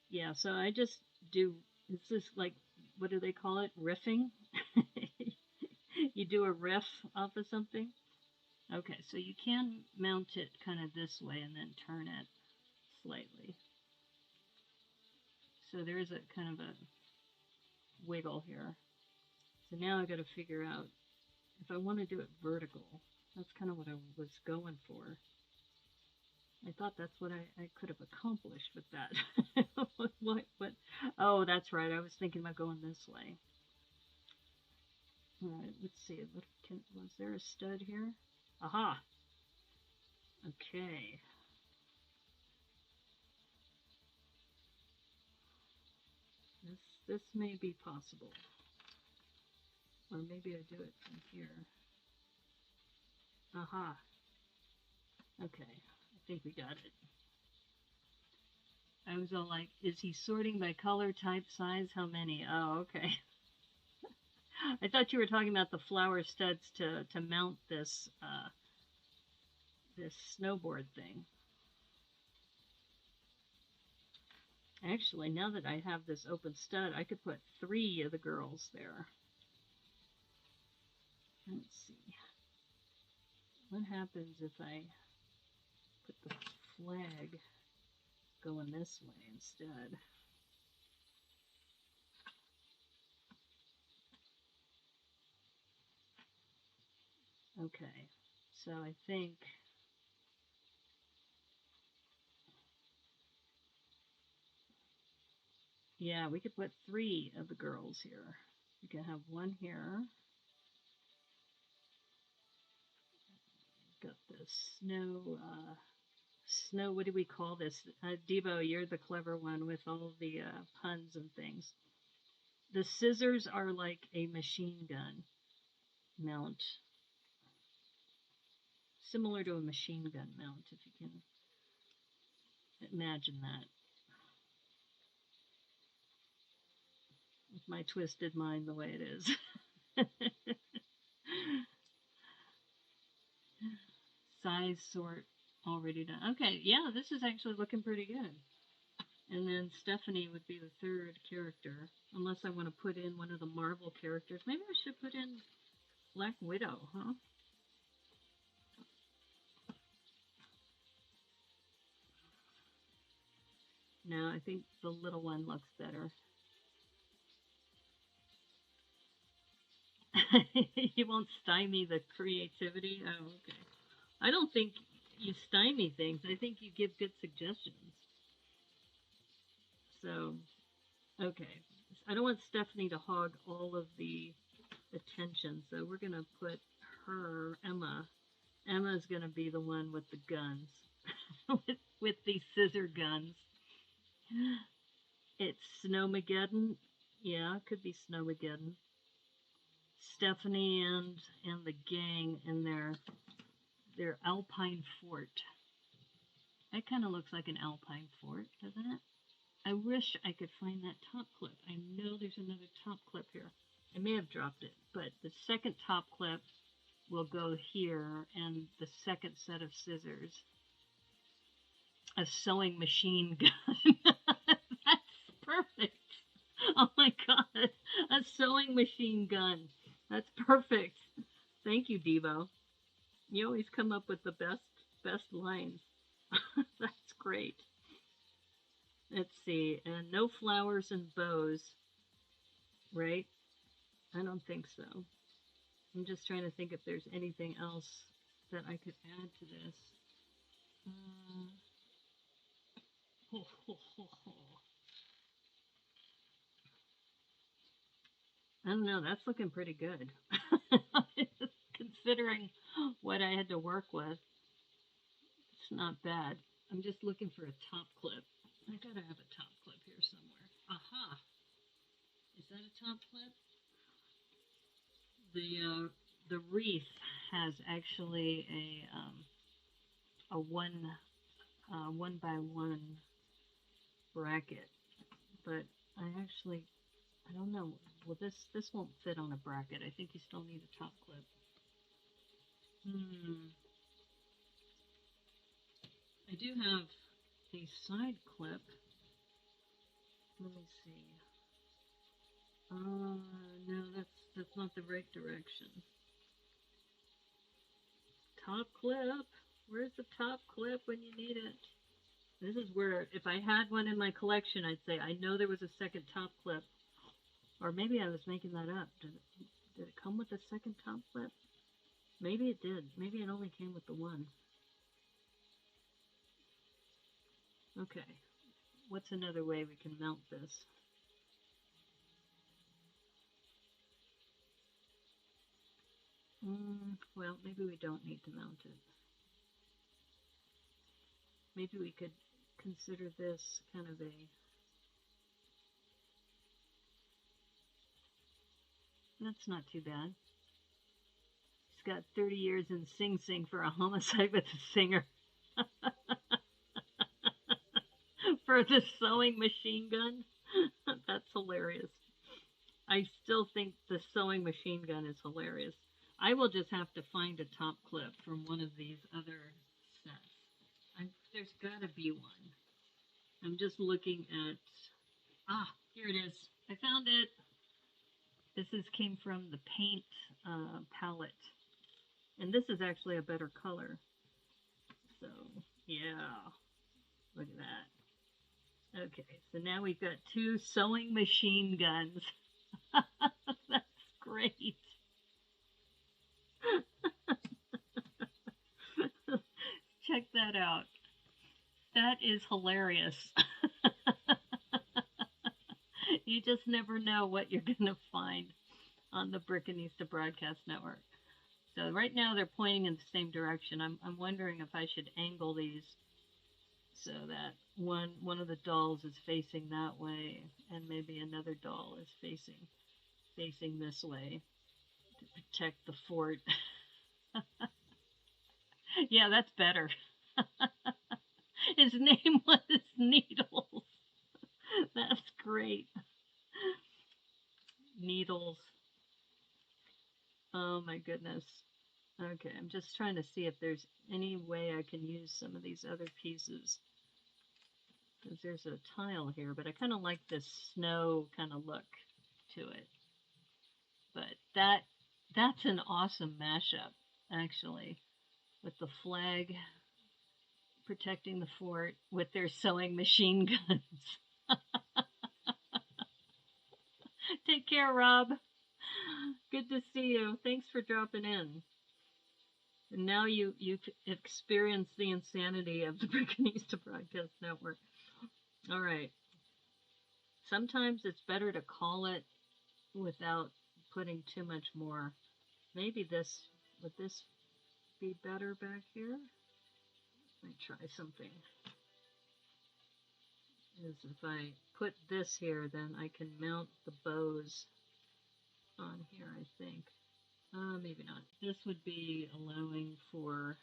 Yeah, so I just do, it's just like, what do they call it? Riffing? You do a riff off of something? Okay, so you can mount it kind of this way and then turn it slightly. So there is a kind of a wiggle here. So now I've got to figure out if I want to do it vertical. That's kind of what I was going for. I thought that's what I could have accomplished with that. what? Oh, that's right. I was thinking about going this way. All right, let's see. Was there a stud here? Aha! Okay. This may be possible. Or maybe I do it from here. Aha. Okay, I think we got it. I was all like, is he sorting by color, type, size? How many? Oh, okay. I thought you were talking about the flower studs to mount this this snowboard thing. Actually, now that I have this open stud, I could put 3 of the girls there. Let's see. What happens if I put the flag going this way instead? Okay, so I think yeah, we could put 3 of the girls here. We can have 1 here. Got the snow, what do we call this? Debo, you're the clever one with all the puns and things. The scissors are like a machine gun mount. Similar to a machine gun mount, if you can imagine that. With my twisted mind the way it is. Size sort already done. Okay, yeah, this is actually looking pretty good. And then Stephanie would be the 3rd character, unless I want to put in one of the Marvel characters. Maybe I should put in Black Widow, huh? No, I think the little one looks better. You won't stymie the creativity? Oh, okay. I don't think you stymie things. I think you give good suggestions. So, okay. I don't want Stephanie to hog all of the attention. So we're going to put her, Emma. Emma's going to be the one with the guns, with these scissor guns. It's Snowmageddon. Yeah, it could be Snowmageddon. Stephanie and the gang in their Alpine fort. That kind of looks like an Alpine fort, doesn't it? I wish I could find that top clip. I know there's another top clip here. I may have dropped it, but the second top clip will go here, and the second set of scissors. A sewing machine gun. That's perfect. Oh my god. A sewing machine gun. That's perfect. Thank you, Devo. You always come up with the best lines. That's great. Let's see. And no flowers and bows. Right? I don't think so. I'm just trying to think if there's anything else that I could add to this. I don't know. That's looking pretty good. Considering what I had to work with. It's not bad. I'm just looking for a top clip. I gotta have a top clip here somewhere. Aha! Is that a top clip? The Wreath has actually a one by one bracket, but I don't know. Well, this won't fit on a bracket. I think you still need a top clip. I do have a side clip. Let me see. No, that's not the right direction. Top clip. Where's the top clip when you need it? This is where, if I had one in my collection, I'd say, I know there was a second top clip. Or maybe I was making that up. Did it come with a second top clip? Maybe it did. Maybe it only came with the one. Okay. What's another way we can mount this? Well, maybe we don't need to mount it. Maybe we could consider this kind of a... That's not too bad. He's got 30 years in Sing Sing for a homicide with a singer. For the sewing machine gun. That's hilarious. I still think the sewing machine gun is hilarious. I will just have to find a top clip from one of these other sets. There's got to be one. I'm just looking at... here it is. I found it. This came from the paint palette. And this is actually a better color. So, yeah. Look at that. Okay, so now we've got two sewing machine guns. That's great. Check that out. That is hilarious. You just never know what you're going to find on the Brickanista Broadcast Network. So right now they're pointing in the same direction. I'm wondering if I should angle these so that one of the dolls is facing that way and maybe another doll is facing this way to protect the fort. Yeah, that's better. His name was Needles. That's great. Needles. Oh my goodness. Okay, I'm just trying to see if there's any way I can use some of these other pieces. Because there's a tile here, but I kind of like this snow kind of look to it. But that's an awesome mashup, actually, with the flag protecting the fort with their sewing machine guns. Take care, Rob. Good to see you. Thanks for dropping in. And now you've experienced the insanity of the Brickanista Broadcast Network. All right. Sometimes it's better to call it without putting too much more. Maybe this, would this be better back here? Let me try something. Is if I put this here, then I can mount the bows on here, I think. Maybe not. This would be allowing for,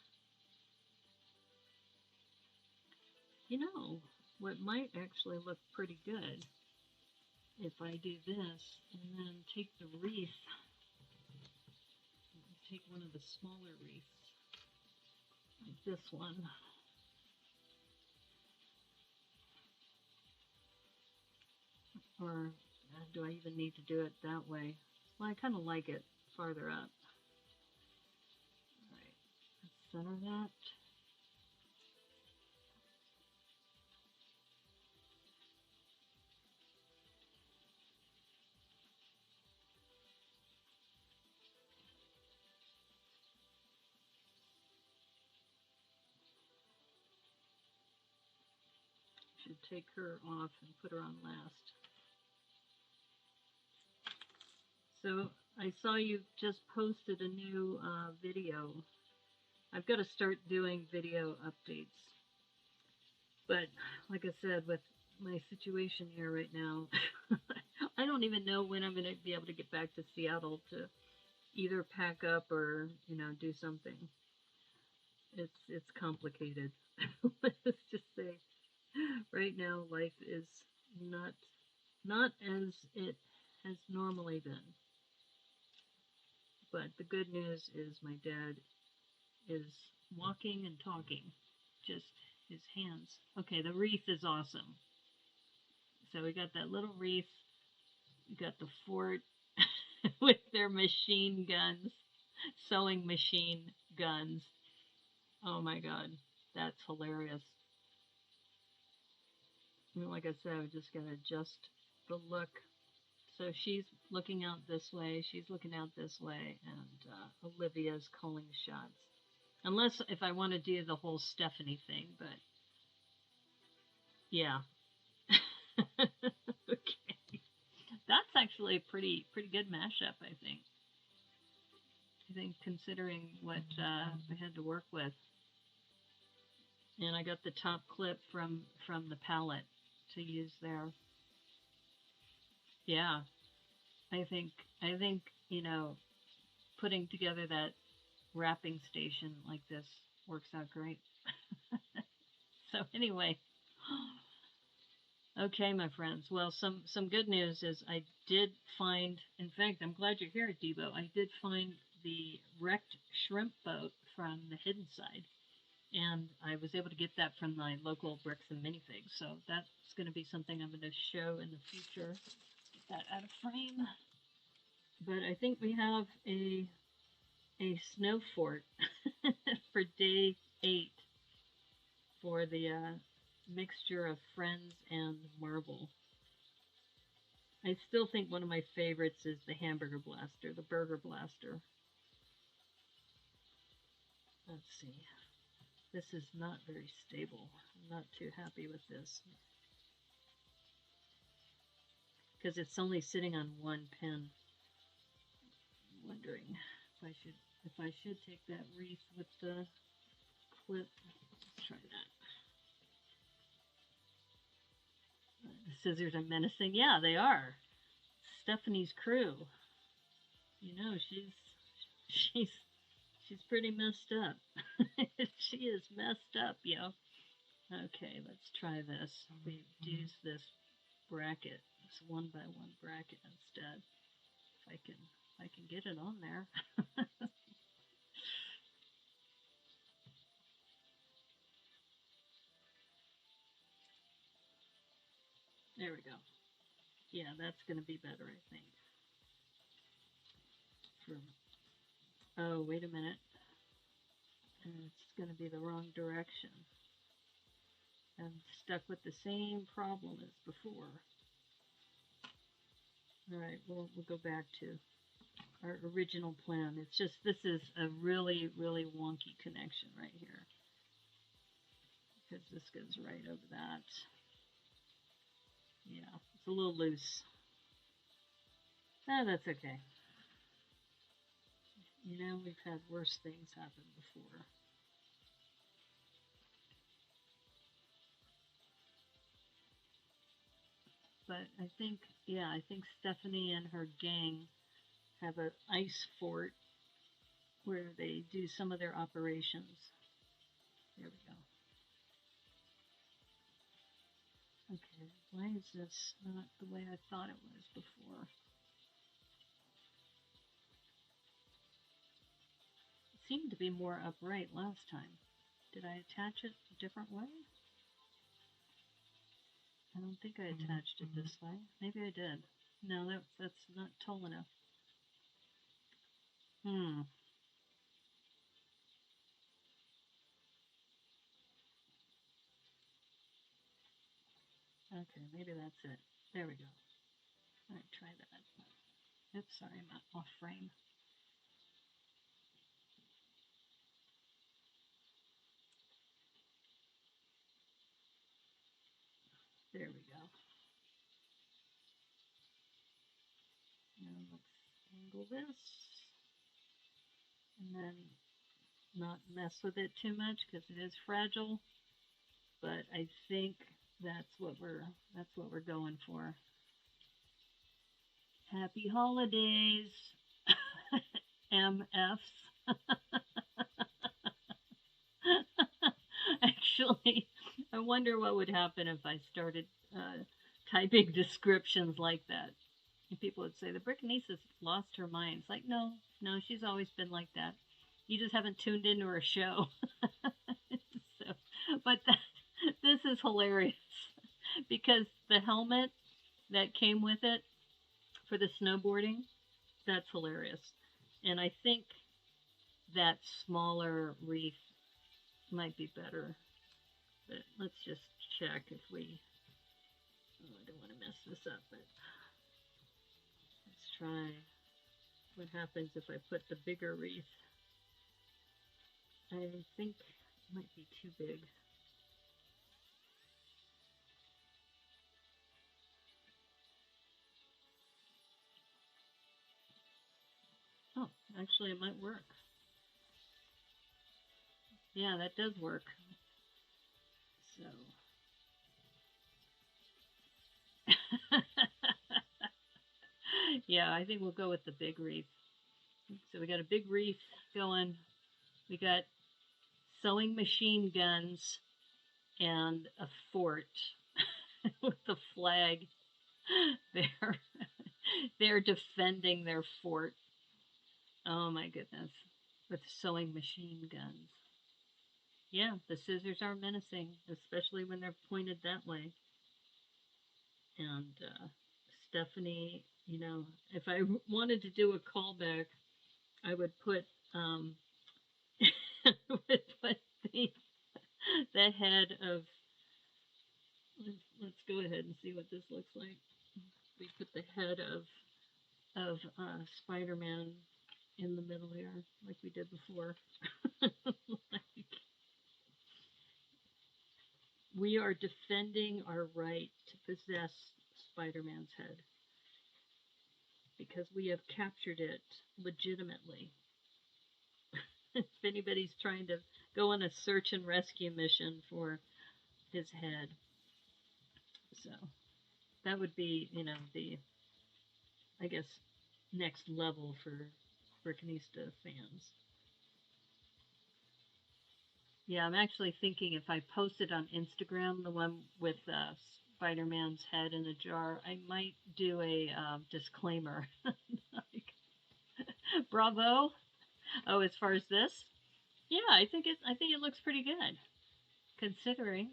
you know, what might actually look pretty good if I do this and then take the wreath, take one of the smaller wreaths, like this one. Or do I even need to do it that way? Well, I kind of like it farther up. All right, let's center that. Should take her off and put her on last. So I saw you just posted a new video. I've got to start doing video updates. But like I said, with my situation here right now, I don't even know when I'm going to be able to get back to Seattle to either pack up or, you know, do something. It's complicated. Let's just say right now life is not as it has normally been. But the good news is my dad is walking and talking. Just his hands. Okay, the wreath is awesome. So we got that little wreath. We got the fort with their machine guns, sewing machine guns. Oh my god, that's hilarious. And like I said, I just got to adjust the look. So she's looking out this way, she's looking out this way, and Olivia's calling shots. Unless if I want to do the whole Stephanie thing, but yeah. Okay. That's actually a pretty good mashup, I think. I think considering what we had to work with. And I got the top clip from the palette to use there. Yeah. I think, you know, putting together that wrapping station like this works out great. So anyway, okay, my friends. Well, some good news is I did find, in fact, I'm glad you're here, Debo. I did find the wrecked shrimp boat from the hidden side. And I was able to get that from my local bricks and minifigs. So that's going to be something I'm going to show in the future. Get that out of frame. But I think we have a snow fort for day 8 for the mixture of friends and marble. I still think one of my favorites is the Hamburger Blaster, the Burger Blaster. Let's see. This is not very stable. I'm not too happy with this. Because it's only sitting on one pin. I'm wondering if I should take that wreath with the clip. Let's try that. The scissors are menacing. Yeah, they are. Stephanie's crew. You know, she's pretty messed up. She is messed up, yo. Okay, let's try this. We've used this bracket, this 1x1 bracket instead. If I can get it on there. There we go. Yeah, that's going to be better, I think. Oh, wait a minute. It's going to be the wrong direction. I'm stuck with the same problem as before. Alright, we'll go back to our original plan. It's just, this is a really, really wonky connection right here. Because this goes right over that. Yeah, it's a little loose. Ah, that's okay. You know, we've had worse things happen before. But I think, yeah, I think Stephanie and her gang have an ice fort where they do some of their operations. There we go. Okay, why is this not the way I thought it was before? It seemed to be more upright last time. Did I attach it a different way? I don't think I attached it this way. Maybe I did. No, that's not tall enough. Okay, maybe that's it. There we go. All right, try that. Oops, sorry, I'm off frame. There we go. Now let's angle this. And then not mess with it too much because it is fragile. But I think that's what we're going for. Happy holidays, MFs. Actually, I wonder what would happen if I started typing descriptions like that. And people would say, the Brickanista's lost her mind. It's like, no, she's always been like that. You just haven't tuned into her show. So, but this is hilarious because the helmet that came with it for the snowboarding, that's hilarious. And I think that smaller wreath might be better. But let's just check if we... Oh, I don't want to mess this up, but let's try what happens if I put the bigger wreath. I think it might be too big. Oh, actually it might work. Yeah, that does work. So... yeah, I think we'll go with the big wreath. So we got a big wreath going. We got sewing machine guns and a fort with the flag. They're defending their fort. Oh my goodness. With sewing machine guns. Yeah, the scissors are menacing, especially when they're pointed that way. And Stephanie, you know, if I wanted to do a callback, I would put would put the head of... Let's go ahead and see what this looks like. We put the head of Spider-Man in the middle here, like we did before. Like, we are defending our right to possess Spider-Man's head because we have captured it legitimately. If anybody's trying to go on a search and rescue mission for his head. So that would be, you know, the, I guess, next level for Brickanista fans. Yeah, I'm actually thinking if I posted on Instagram the one with Spider-Man's head in a jar, I might do a disclaimer. Like, bravo. Oh, as far as this? Yeah, I think it looks pretty good, considering.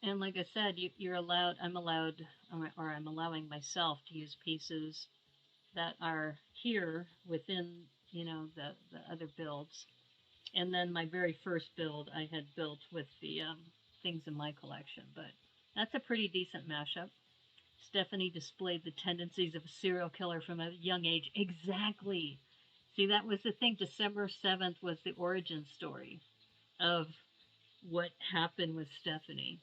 And like I said, you're allowed. I'm allowing myself to use pieces that are here within, you know, the other builds. And then my very first build I had built with the things in my collection, but that's a pretty decent mashup. Stephanie displayed the tendencies of a serial killer from a young age. Exactly. See, that was the thing. December 7th was the origin story of what happened with Stephanie.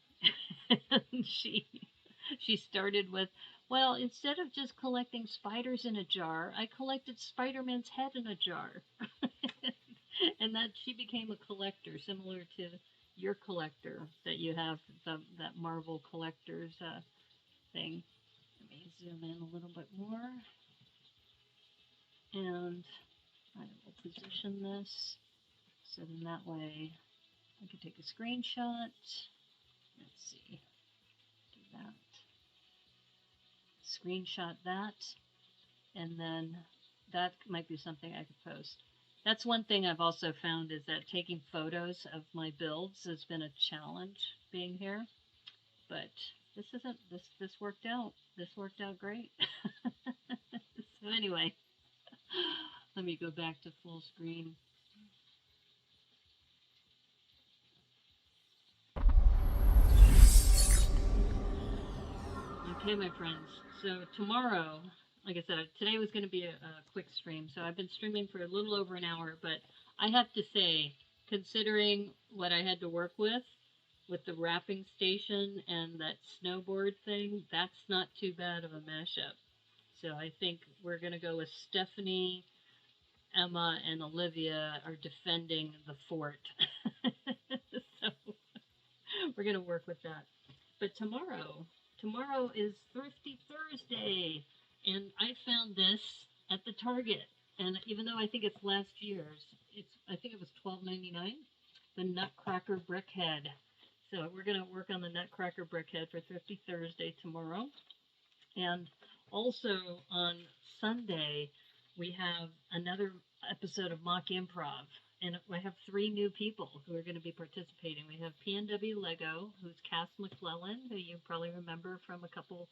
She started with, well, instead of just collecting spiders in a jar, I collected Spider-Man's head in a jar. And that she became a collector, similar to your collector that you have, that Marvel collector's thing. Let me zoom in a little bit more. And I will position this so then that way I can take a screenshot. Let's see, do that. Screenshot that, and then that might be something I could post. That's one thing I've also found is that taking photos of my builds has been a challenge being here, but this worked out. This worked out great. So anyway, let me go back to full screen. Okay, my friends. So tomorrow, like I said, today was going to be a quick stream. So I've been streaming for a little over an hour, but I have to say, considering what I had to work with the wrapping station and that snowboard thing, that's not too bad of a mashup. So I think we're going to go with Stephanie, Emma, and Olivia are defending the fort. So we're going to work with that. But tomorrow is Thrifty Thursday, and I found this at the Target. And even though I think it's last year's, I think it was $12.99. The Nutcracker Brickhead. So we're going to work on the Nutcracker Brickhead for Thrifty Thursday tomorrow. And also on Sunday, we have another episode of Mock Improv. And I have 3 new people who are going to be participating. We have PNW Lego, who's Cass McClellan, who you probably remember from a couple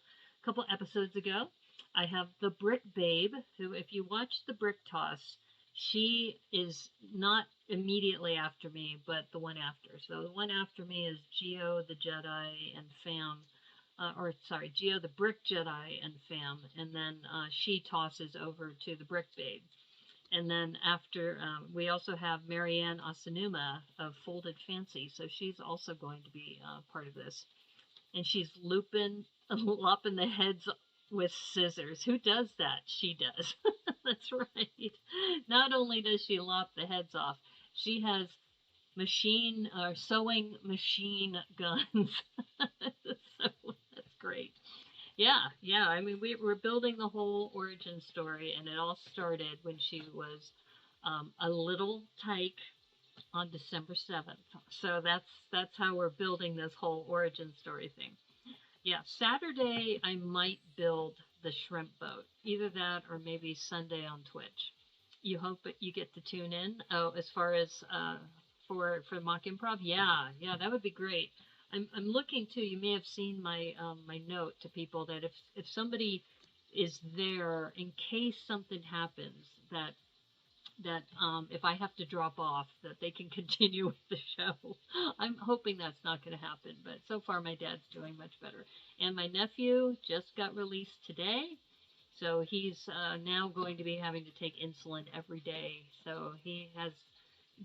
episodes ago. I have the Brick Babe, who, if you watch the Brick Toss, she is not immediately after me, but the one after. So the one after me is Geo the Jedi and Fam. Geo the Brick Jedi and Fam. And then she tosses over to the Brick Babe. And then after, we also have Marianne Asanuma of Folded Fancy. So she's also going to be part of this. And she's lopping the heads with scissors. Who does that? She does. That's right. Not only does she lop the heads off, she has sewing machine guns. So that's great. Yeah. I mean, we're building the whole origin story, and it all started when she was a little tyke on December 7th. So that's how we're building this whole origin story thing. Yeah, Saturday I might build the shrimp boat. Either that or maybe Sunday on Twitch. You hope that you get to tune in. Oh, as far as for mock improv, yeah, that would be great. I'm looking too. You may have seen my my note to people that if somebody is there in case something happens, that if I have to drop off, that they can continue with the show. I'm hoping that's not going to happen, but so far my dad's doing much better. And my nephew just got released today, so he's now going to be having to take insulin every day. So he has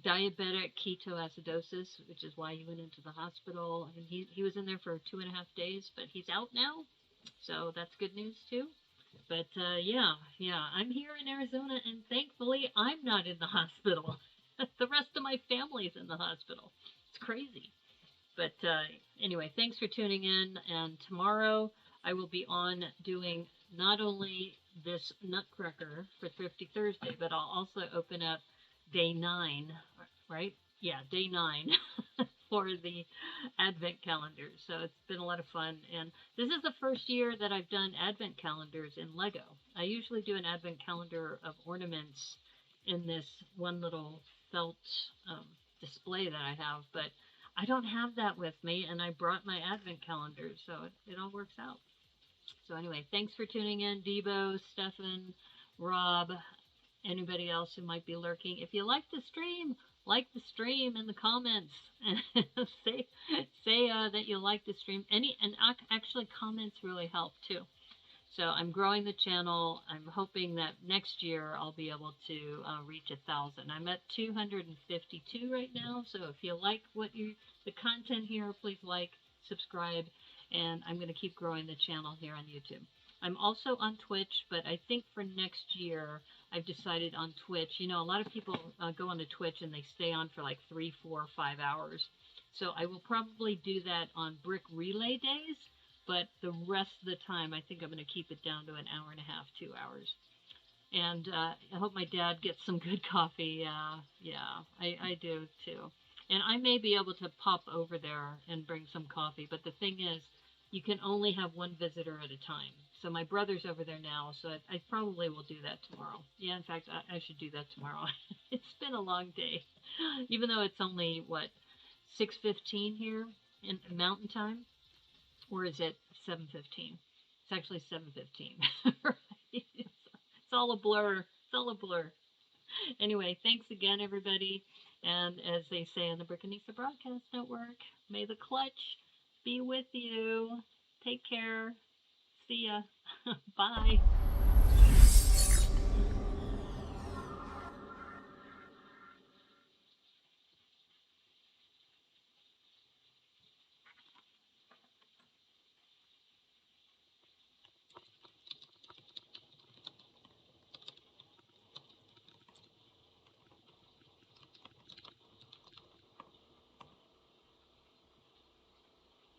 diabetic ketoacidosis, which is why he went into the hospital. And he was in there for 2.5 days, but he's out now, so that's good news too. But yeah, I'm here in Arizona, and thankfully I'm not in the hospital. The rest of my family's in the hospital. It's crazy. But anyway, thanks for tuning in, and tomorrow I will be on doing not only this Nutcracker for Thrifty Thursday, but I'll also open up day 9, right? Yeah, day 9 for the Advent calendar. So it's been a lot of fun. And this is the first year that I've done Advent calendars in Lego. I usually do an Advent calendar of ornaments in this one little felt display that I have, but I don't have that with me, and I brought my Advent calendar, so it all works out. So anyway, thanks for tuning in, Debo, Stefan, Rob, anybody else who might be lurking. If you like the stream, like the stream in the comments. say that you like the stream. Actually comments really help too. So I'm growing the channel. I'm hoping that next year I'll be able to reach 1,000. I'm at 252 right now. So if you like the content here, please like, subscribe, and I'm going to keep growing the channel here on YouTube. I'm also on Twitch, but I think for next year, I've decided on Twitch. You know, a lot of people go on to Twitch and they stay on for like 3, 4, 5 hours. So I will probably do that on Brick Relay days, but the rest of the time, I think I'm going to keep it down to an hour and a half, 2 hours. And I hope my dad gets some good coffee. Yeah, I do too. And I may be able to pop over there and bring some coffee, but the thing is, you can only have one visitor at a time. So my brother's over there now, so I probably will do that tomorrow. Yeah, in fact, I should do that tomorrow. It's been a long day, even though it's only, what, 6:15 here in Mountain Time? Or is it 7:15? It's actually 7:15, right? It's all a blur. It's all a blur. Anyway, thanks again, everybody. And as they say on the Brickanista Broadcast Network, may the clutch be with you. Take care. See ya. Bye.